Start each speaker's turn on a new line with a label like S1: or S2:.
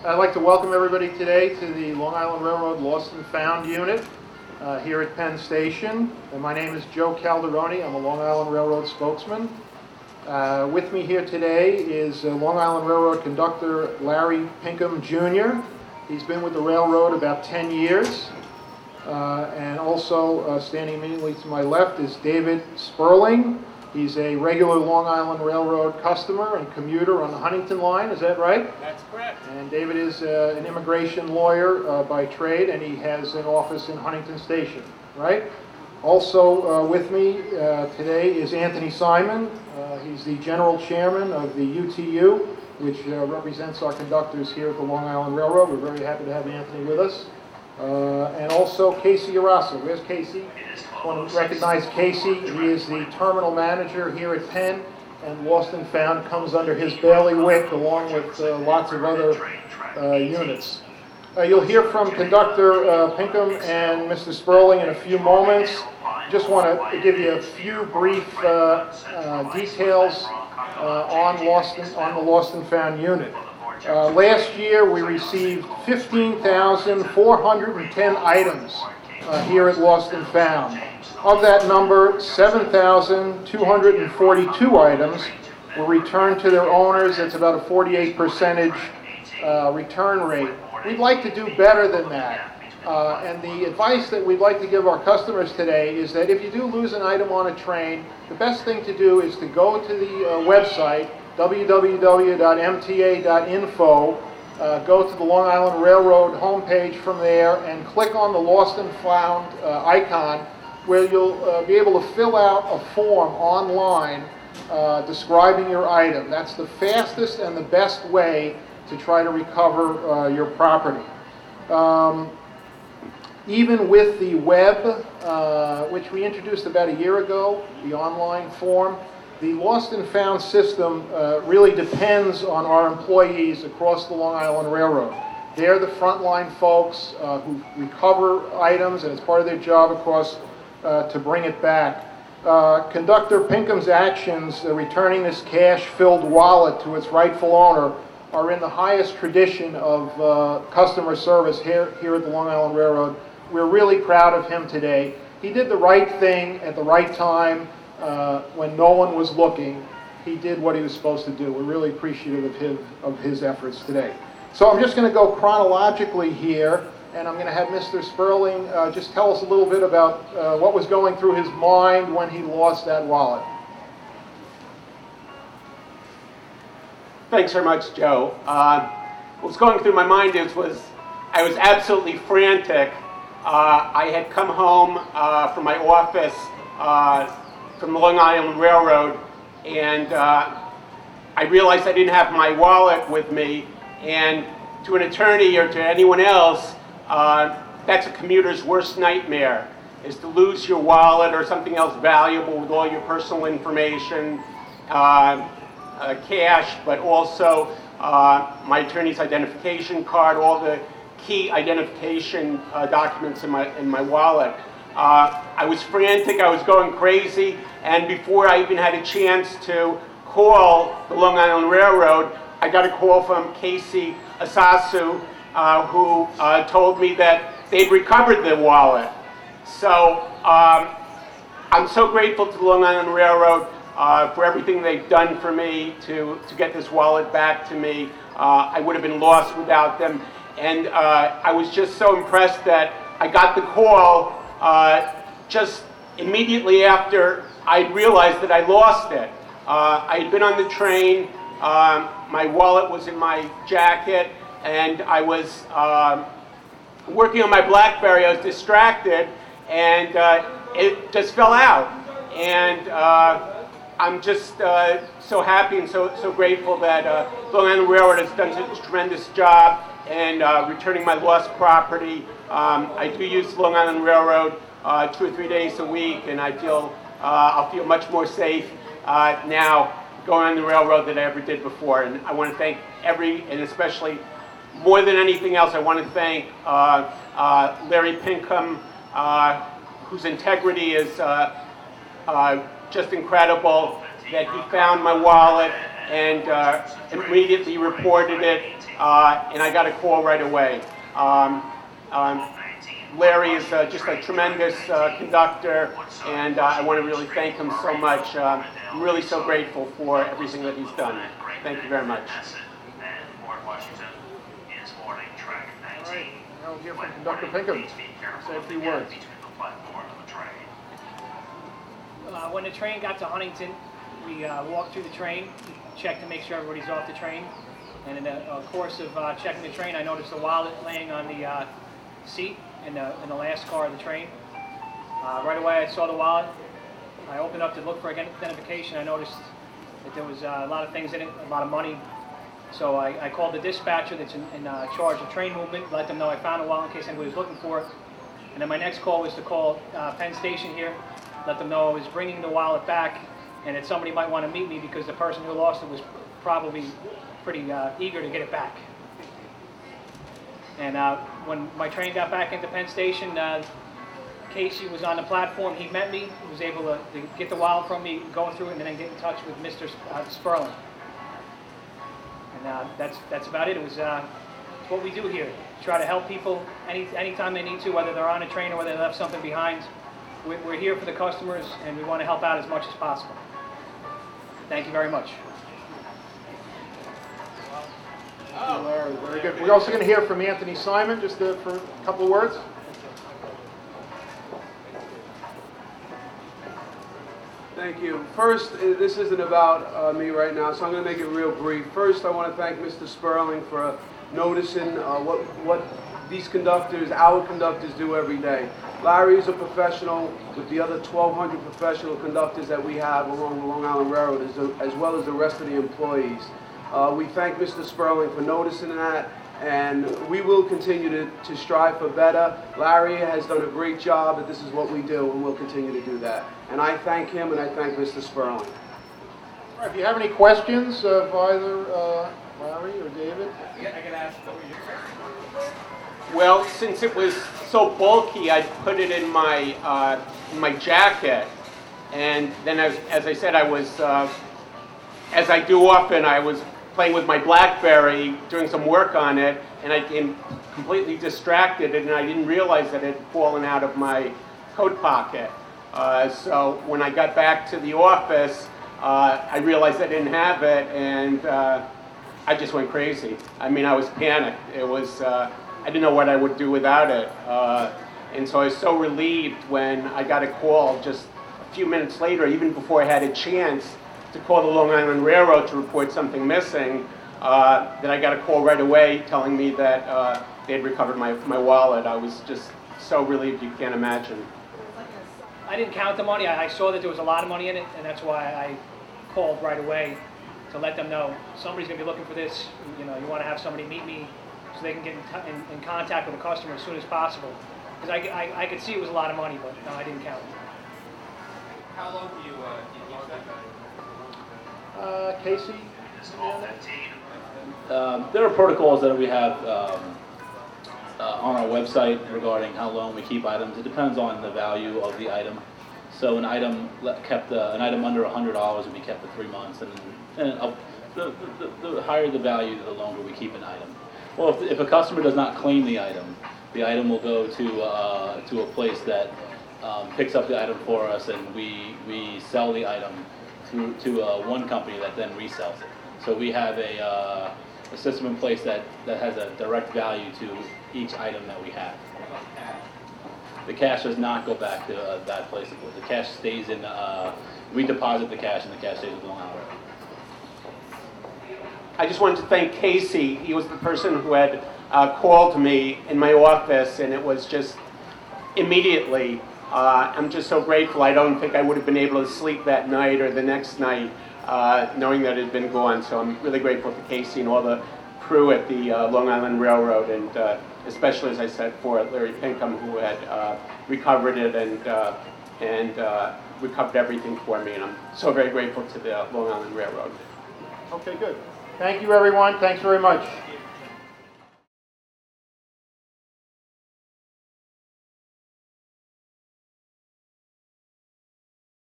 S1: I'd like to welcome everybody today to the Long Island Railroad Lost and Found unit here at Penn Station. And my name is Joe Calderoni. I'm a Long Island Railroad spokesman. With me here today is Long Island Railroad conductor Larry Pinkham, Jr. He's been with the railroad about 10 years. And also standing immediately to my left is David Sperling. He's a regular Long Island Railroad customer and commuter on the Huntington line, is that right?
S2: That's correct.
S1: And David is an immigration lawyer by trade, and he has an office in Huntington Station, right? Also with me today is Anthony Simon. He's the general chairman of the UTU, which represents our conductors here at the Long Island Railroad. We're very happy to have Anthony with us. And also Casey Arasa. Where's Casey? I want to recognize Casey. He is the terminal manager here at Penn, and Lost and Found comes under his bailiwick along with lots of other units. You'll hear from Conductor Pinkham and Mr. Sperling in a few moments. Just want to give you a few brief details on the Lost and Found unit. Last year we received 15,410 items here at Lost and Found. Of that number, 7,242 items were returned to their owners. That's about a 48% return rate. We'd like to do better than that. And the advice that we'd like to give our customers today is that if you do lose an item on a train, the best thing to do is to go to the website, www.mta.info, go to the Long Island Railroad homepage from there and click on the Lost and Found icon, where you'll be able to fill out a form online describing your item. That's the fastest and the best way to try to recover your property. Even with the web, which we introduced about a year ago, the online form, the Lost and Found system really depends on our employees across the Long Island Railroad. They're the frontline folks who recover items, and it's part of their job, of course, to bring it back. Conductor Pinkham's actions, returning this cash-filled wallet to its rightful owner, are in the highest tradition of customer service here at the Long Island Railroad. We're really proud of him today. He did the right thing at the right time when no one was looking. He did what he was supposed to do. We're really appreciative of his efforts today. So I'm just going to go chronologically here, and I'm going to have Mr. Sperling just tell us a little bit about what was going through his mind when he lost that wallet.
S2: Thanks very much, Joe. What was going through my mind I was absolutely frantic. I had come home from my office from the Long Island Railroad, and I realized I didn't have my wallet with me, and to an attorney or to anyone else, that's a commuter's worst nightmare, is to lose your wallet or something else valuable with all your personal information, cash, but also my attorney's identification card, all the key identification documents in my wallet. I was frantic, I was going crazy, and before I even had a chance to call the Long Island Railroad, I got a call from Casey Asasu, who told me that they'd recovered the wallet. So I'm so grateful to the Long Island Railroad for everything they've done for me to get this wallet back to me. I would have been lost without them. And I was just so impressed that I got the call just immediately after I realized that I lost it. I had been on the train, my wallet was in my jacket, and I was working on my BlackBerry. I was distracted, and it just fell out. And I'm just so happy and so grateful that Long Island Railroad has done such a tremendous job in returning my lost property. I do use Long Island Railroad 2 or 3 days a week, and I'll feel much more safe now going on the railroad than I ever did before. And I want to thank and especially more than anything else, I want to thank Larry Pinkham, whose integrity is just incredible, that he found my wallet and immediately reported it and I got a call right away. Larry is just a tremendous conductor, and I want to really thank him so much. I'm really so grateful for everything that he's done. Thank you very much.
S1: All right, now we'll hear from Conductor Pinkham. Say a few words.
S3: When the train got to Huntington, we walked through the train, checked to make sure everybody's off the train. And in the course of checking the train, I noticed a wallet laying on the seat in the last car of the train. Right away, I saw the wallet. I opened up to look for identification. I noticed that there was a lot of things in it, a lot of money. So I called the dispatcher that's in charge of train movement, let them know I found a wallet in case anybody was looking for it. And then my next call was to call Penn Station here, let them know I was bringing the wallet back and that somebody might want to meet me because the person who lost it was probably pretty eager to get it back. And when my train got back into Penn Station, Casey was on the platform. He met me. He was able to get the wallet from me, go through it, and then get in touch with Mr. Sperling. And that's about it. It was what we do here. Try to help people anytime they need to, whether they're on a train or whether they left something behind. We're here for the customers, and we want to help out as much as possible. Thank you very much.
S1: Larry, very good. We're also going to hear from Anthony Simon, just for a couple of words.
S4: Thank you. First, this isn't about me right now, so I'm going to make it real brief. First, I want to thank Mr. Sperling for noticing what these conductors, our conductors, do every day. Larry is a professional with the other 1,200 professional conductors that we have along the Long Island Railroad, as well as the rest of the employees. We thank Mr. Sperling for noticing that, and we will continue to strive for better. Larry has done a great job, and this is what we do, and we'll continue to do that. And I thank him, and I thank Mr. Sperling.
S1: All right, if you have any questions of either Larry or David?
S3: I can ask.
S2: Well, since it was so bulky, I put it in my jacket, and then as I said, I was, as I do often, I was playing with my BlackBerry, doing some work on it, and I became completely distracted, and I didn't realize that it had fallen out of my coat pocket. So when I got back to the office, I realized I didn't have it, and I just went crazy. I mean, I was panicked. It was, I didn't know what I would do without it. And so I was so relieved when I got a call just a few minutes later, even before I had a chance to call the Long Island Railroad to report something missing, that I got a call right away telling me that they had recovered my wallet. I was just so relieved you can't imagine.
S3: I didn't count the money. I saw that there was a lot of money in it, and that's why I called right away to let them know somebody's going to be looking for this. You know, you want to have somebody meet me so they can get in contact with the customer as soon as possible. Because I could see it was a lot of money, but no, I didn't count it.
S5: How long do you keep that?
S1: Casey?
S6: There are protocols that we have on our website regarding how long we keep items. It depends on the value of the item. So an item under $100 would be kept for 3 months, and the higher the value, the longer we keep an item. Well, if a customer does not claim the item will go to a place that picks up the item for us, and we sell the item to one company that then resells it. So we have a system in place that has a direct value to each item that we have. The cash does not go back to that place. The cash stays in, we deposit the cash and the cash stays with Long Island Railroad.
S2: I just wanted to thank Casey. He was the person who had called me in my office, and it was just immediately. I'm just so grateful. I don't think I would have been able to sleep that night or the next night knowing that it had been gone. So I'm really grateful to Casey and all the crew at the Long Island Railroad, and especially, as I said, for Larry Pinkham, who had recovered it and recovered everything for me. And I'm so very grateful to the Long Island Railroad.
S1: Okay, good. Thank you, everyone. Thanks very much.